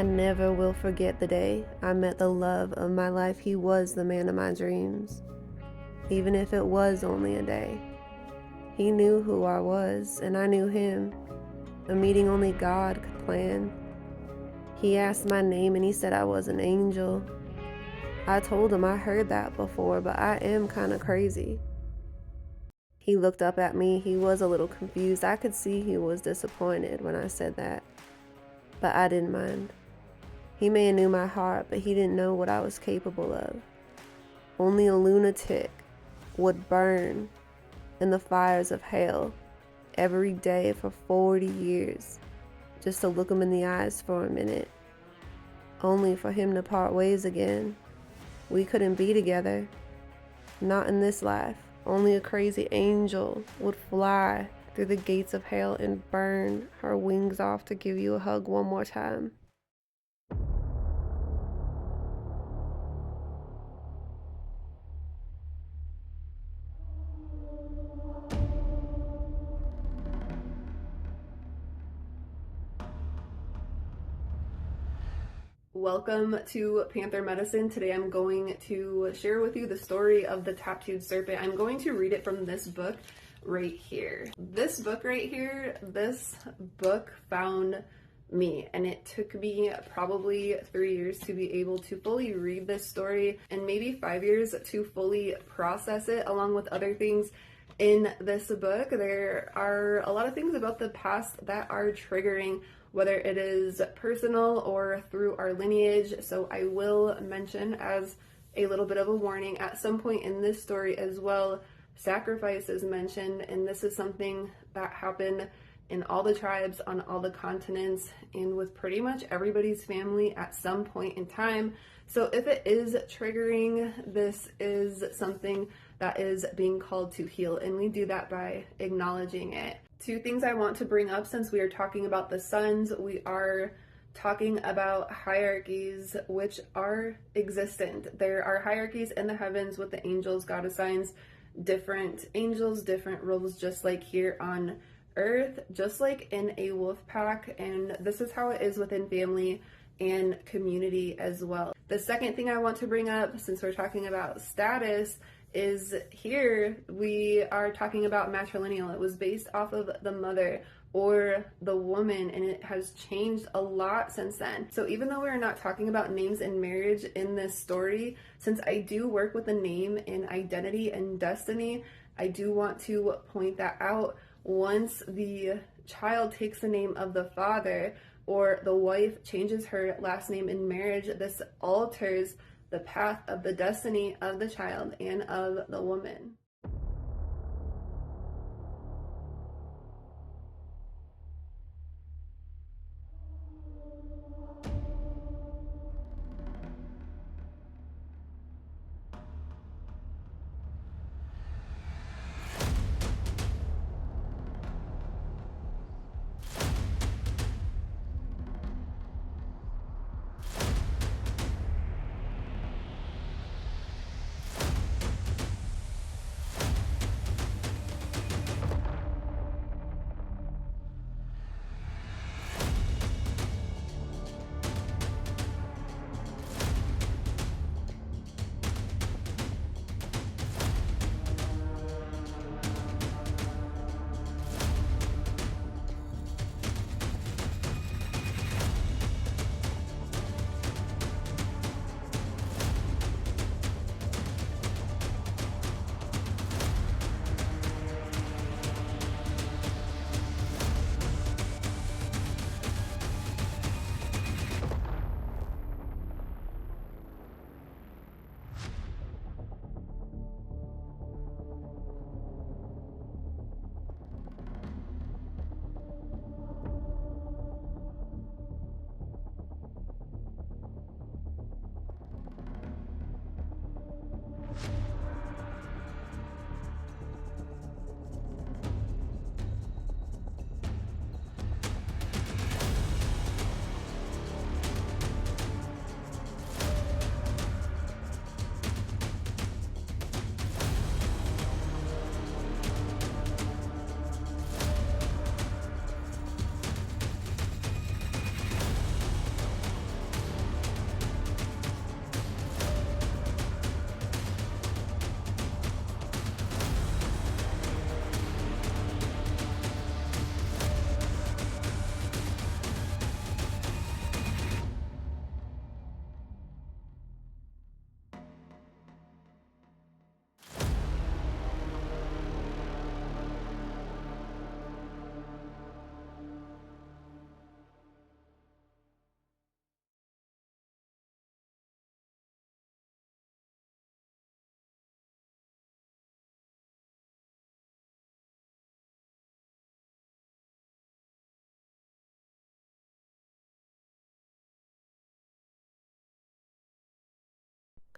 I never will forget the day I met the love of my life. He was the man of my dreams, even if it was only a day. He knew who I was, and I knew him, a meeting only God could plan. He asked my name, and he said I was an angel. I told him I heard that before, but I am kind of crazy. He looked up at me. He was a little confused. I could see he was disappointed when I said that, but I didn't mind. He may have knew my heart, but he didn't know what I was capable of. Only a lunatic would burn in the fires of hell every day for 40 years just to look him in the eyes for a minute, only for him to part ways again. We couldn't be together, not in this life. Only a crazy angel would fly through the gates of hell and burn her wings off to give you a hug one more time. Welcome to Panther Medicine. Today I'm going to share with you the story of the Tattooed Serpent. I'm going to read it from this book right here. This book found me, and it took me probably 3 years to be able to fully read this story, and maybe 5 years to fully process it along with other things in this book. There are a lot of things about the past that are triggering, whether it is personal or through our lineage. So I will mention, as a little bit of a warning, at some point in this story as well, sacrifice is mentioned, and this is something that happened in all the tribes on all the continents and with pretty much everybody's family at some point in time. So if it is triggering, this is something that is being called to heal, and we do that by acknowledging it. Two things I want to bring up, since we are talking about the suns, we are talking about hierarchies which are existent. There are hierarchies in the heavens with the angels. God assigns different angels, different roles, just like here on earth, just like in a wolf pack, and this is how it is within family and community as well. The second thing I want to bring up, since we're talking about status, is here we are talking about matrilineal. It was based off of the mother or the woman, and it has changed a lot since then. So even though we're not talking about names and marriage in this story, since I do work with the name and identity and destiny, I do want to point that out. Once the child takes the name of the father, or the wife changes her last name in marriage, this alters the path of the destiny of the child and of the woman.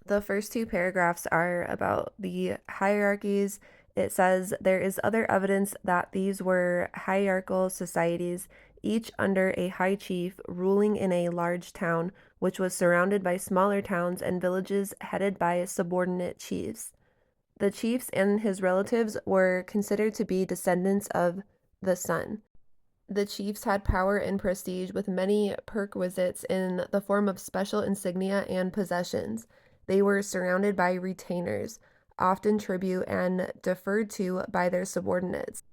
The first two paragraphs are about the hierarchies. It says there is other evidence that these were hierarchical societies, each under a high chief ruling in a large town, which was surrounded by smaller towns and villages headed by subordinate chiefs. The chiefs and his relatives were considered to be descendants of the sun. The chiefs had power and prestige with many perquisites in the form of special insignia and possessions. They were surrounded by retainers, often tribute and deferred to by their subordinates.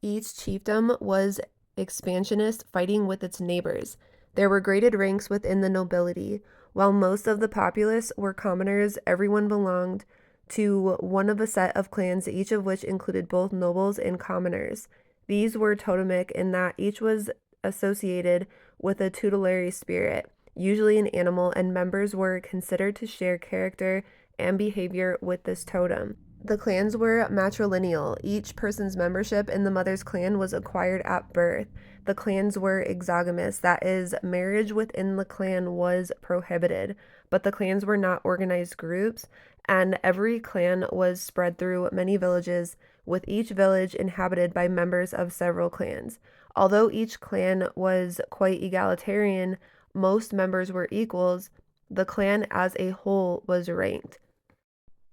Each chiefdom was expansionist, fighting with its neighbors. There were graded ranks within the nobility. While most of the populace were commoners, everyone belonged to one of a set of clans, each of which included both nobles and commoners. These were totemic in that each was associated with a tutelary spirit, usually an animal, and members were considered to share character and behavior with this totem. The clans were matrilineal. Each person's membership in the mother's clan was acquired at birth. The clans were exogamous, that is, marriage within the clan was prohibited, but the clans were not organized groups, and every clan was spread through many villages, with each village inhabited by members of several clans. Although each clan was quite egalitarian, most members were equals, the clan as a whole was ranked.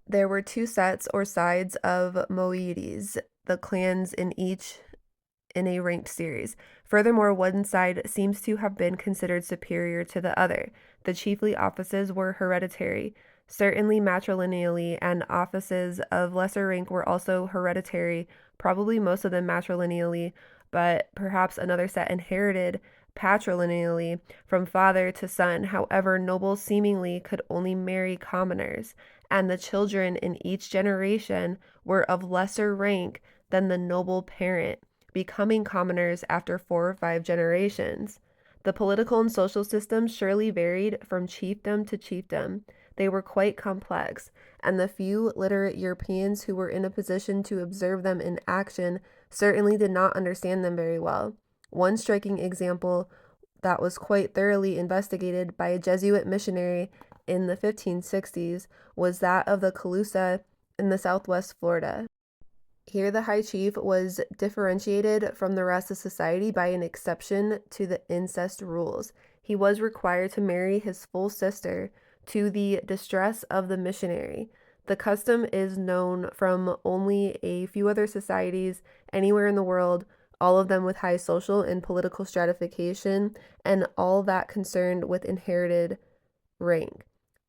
There were two sets or sides of moieties, the clans in each in a ranked series. Furthermore, one side seems to have been considered superior to the other. The chiefly offices were hereditary, certainly matrilineally, and offices of lesser rank were also hereditary, probably most of them matrilineally, but perhaps another set inherited patrilineally from father to son. However, nobles seemingly could only marry commoners, and the children in each generation were of lesser rank than the noble parent, becoming commoners after 4 or 5 generations. The political and social systems surely varied from chiefdom to chiefdom. They were quite complex, and the few literate Europeans who were in a position to observe them in action certainly did not understand them very well. One striking example that was quite thoroughly investigated by a Jesuit missionary in the 1560s was that of the Calusa in the southwest Florida. Here, the high chief was differentiated from the rest of society by an exception to the incest rules. He was required to marry his full sister, to the distress of the missionary. The custom is known from only a few other societies anywhere in the world, all of them with high social and political stratification, and all that concerned with inherited rank.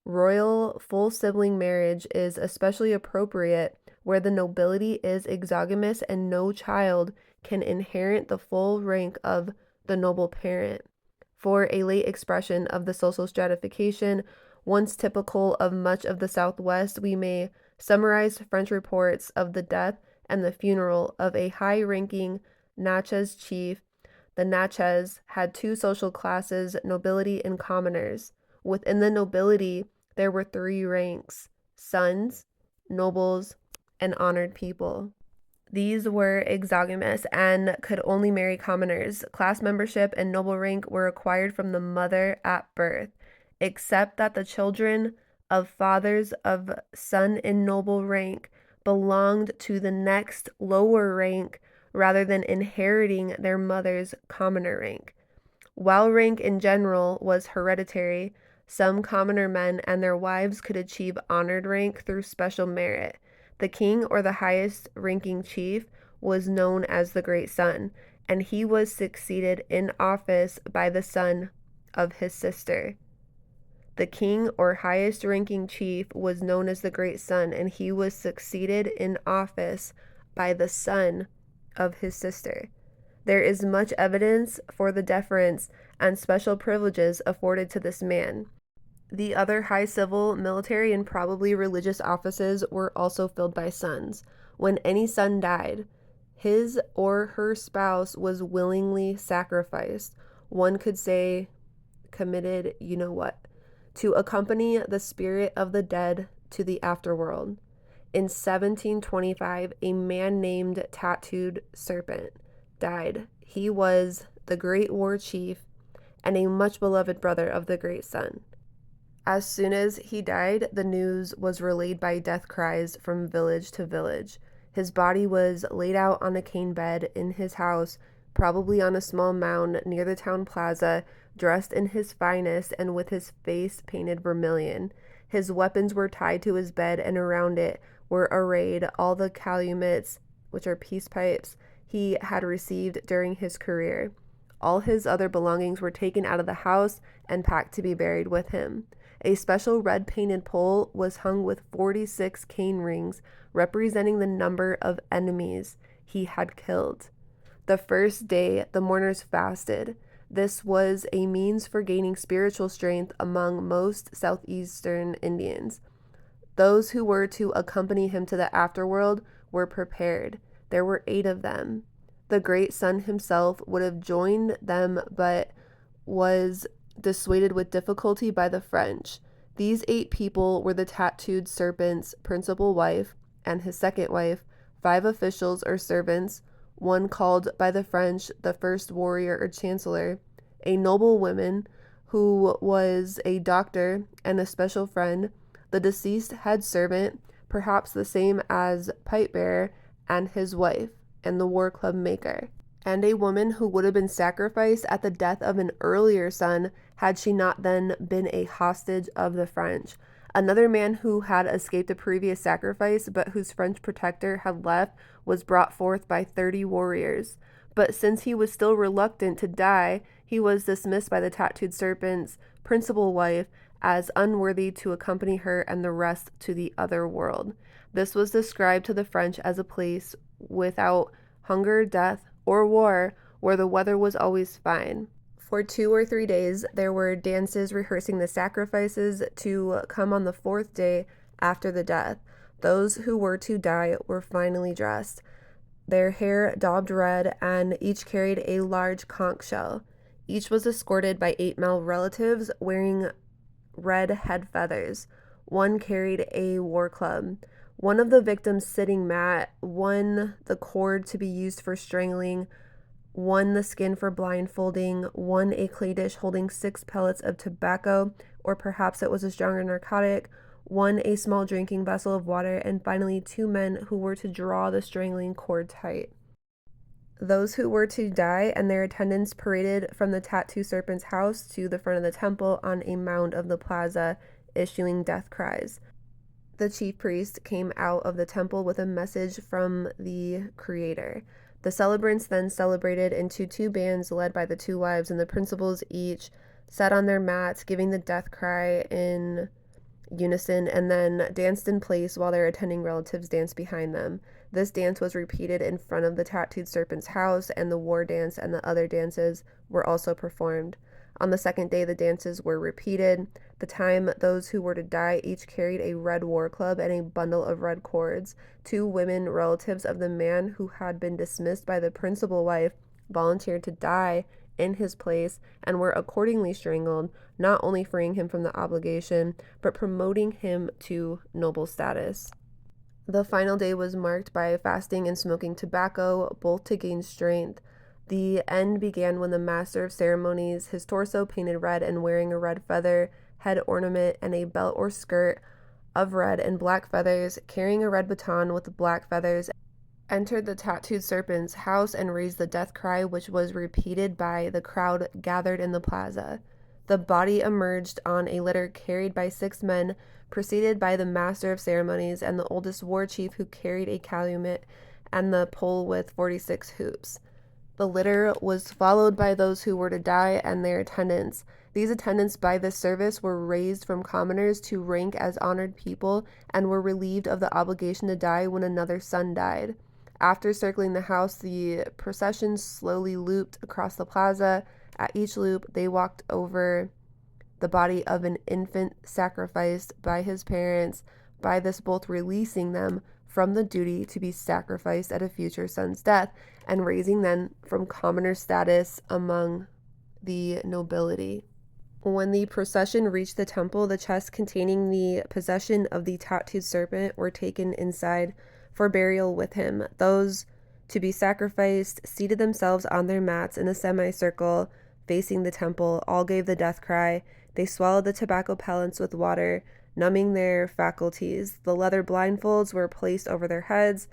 Royal full sibling marriage is especially appropriate where the nobility is exogamous and no child can inherit the full rank of the noble parent. For a late expression of the social stratification, once typical of much of the Southwest, we may summarize French reports of the death and the funeral of a high-ranking Natchez chief. The Natchez had two social classes, nobility and commoners. Within the nobility, there were 3 ranks: sons, nobles, and honored people. These were exogamous and could only marry commoners. Class membership and noble rank were acquired from the mother at birth, except that the children of fathers of son in noble rank belonged to the next lower rank rather than inheriting their mother's commoner rank. While rank in general was hereditary, some commoner men and their wives could achieve honored rank through special merit. The king, or the highest ranking chief, was known as the great son, and he was succeeded in office by the son of his sister. The king, or highest ranking chief, was known as the great son, and he was succeeded in office by the son of his sister. There is much evidence for the deference and special privileges afforded to this man. The other high civil, military, and probably religious offices were also filled by sons. When any son died, his or her spouse was willingly sacrificed. One could say, committed, you know what, to accompany the spirit of the dead to the afterworld. In 1725, a man named Tattooed Serpent died. He was the great war chief and a much beloved brother of the great son. As soon as he died, the news was relayed by death cries from village to village. His body was laid out on a cane bed in his house, probably on a small mound near the town plaza, dressed in his finest and with his face painted vermilion. His weapons were tied to his bed, and around it were arrayed all the calumets, which are peace pipes, he had received during his career. All his other belongings were taken out of the house and packed to be buried with him. A special red painted pole was hung with 46 cane rings, representing the number of enemies he had killed. The first day, the mourners fasted. This was a means for gaining spiritual strength among most southeastern Indians. Those who were to accompany him to the afterworld were prepared. There were 8 of them. The great sun himself would have joined them, but was dissuaded with difficulty by the French. These 8 people were the Tattooed Serpent's principal wife and his second wife, 5 officials or servants, one called by the French the first warrior or chancellor, a noble woman who was a doctor and a special friend, the deceased head servant, perhaps the same as pipe bearer, and his wife, and the war club maker, and a woman who would have been sacrificed at the death of an earlier son had she not then been a hostage of the French. Another man who had escaped a previous sacrifice but whose French protector had left was brought forth by 30 warriors. But since he was still reluctant to die, he was dismissed by the Tattooed Serpent's principal wife as unworthy to accompany her and the rest to the other world. This was described to the French as a place without hunger, death, or war, where the weather was always fine. For 2 or 3 days, there were dances rehearsing the sacrifices to come on the 4th day after the death. Those who were to die were finally dressed, their hair daubed red, and each carried a large conch shell. Each was escorted by 8 male relatives wearing red head feathers. One carried a war club. One of the victims sitting mat, one the cord to be used for strangling, one the skin for blindfolding, one a clay dish holding 6 pellets of tobacco, or perhaps it was a stronger narcotic, one a small drinking vessel of water, and finally 2 men who were to draw the strangling cord tight. Those who were to die and their attendants paraded from the Tattooed Serpent's house to the front of the temple on a mound of the plaza, issuing death cries. The chief priest came out of the temple with a message from the Creator. The celebrants then celebrated into 2 bands led by the 2 wives, and the principals each sat on their mats, giving the death cry in unison, and then danced in place while their attending relatives danced behind them. This dance was repeated in front of the Tattooed Serpent's house, and the war dance and the other dances were also performed. On the 2nd day, the dances were repeated. The time those who were to die each carried a red war club and a bundle of red cords. 2 women relatives of the man who had been dismissed by the principal wife volunteered to die in his place and were accordingly strangled, not only freeing him from the obligation, but promoting him to noble status. The final day was marked by fasting and smoking tobacco, both to gain strength. The end began when the master of ceremonies, his torso painted red and wearing a red feather head ornament and a belt or skirt of red and black feathers, carrying a red baton with black feathers, entered the Tattooed Serpent's house and raised the death cry, which was repeated by the crowd gathered in the plaza. The body emerged on a litter carried by 6 men, preceded by the master of ceremonies and the oldest war chief, who carried a calumet and the pole with 46 hoops. The litter was followed by those who were to die and their attendants. These attendants by this service were raised from commoners to rank as honored people and were relieved of the obligation to die when another son died. After circling the house, the procession slowly looped across the plaza. At each loop, they walked over the body of an infant sacrificed by his parents, by this both releasing them from the duty to be sacrificed at a future son's death and raising them from commoner status among the nobility. When the procession reached the temple, the chests containing the possession of the Tattooed Serpent were taken inside for burial with him. Those to be sacrificed seated themselves on their mats in a semicircle facing the temple. All gave the death cry. They swallowed the tobacco pellets with water, numbing their faculties. The leather blindfolds were placed over their heads.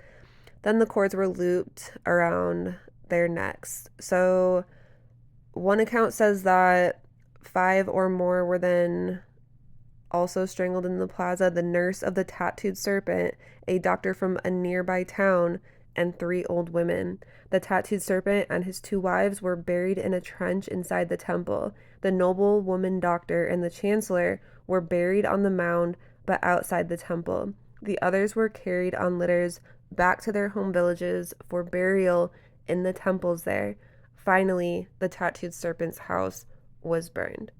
Then the cords were looped around their necks. So one account says that 5 or more were then also strangled in the plaza. The nurse of the Tattooed Serpent, a doctor from a nearby town, and 3 old women. The Tattooed Serpent and his 2 wives were buried in a trench inside the temple. The noble woman doctor and the chancellor were buried on the mound but outside the temple. The others were carried on litters back to their home villages for burial in the temples there. Finally, the Tattooed Serpent's house was burned.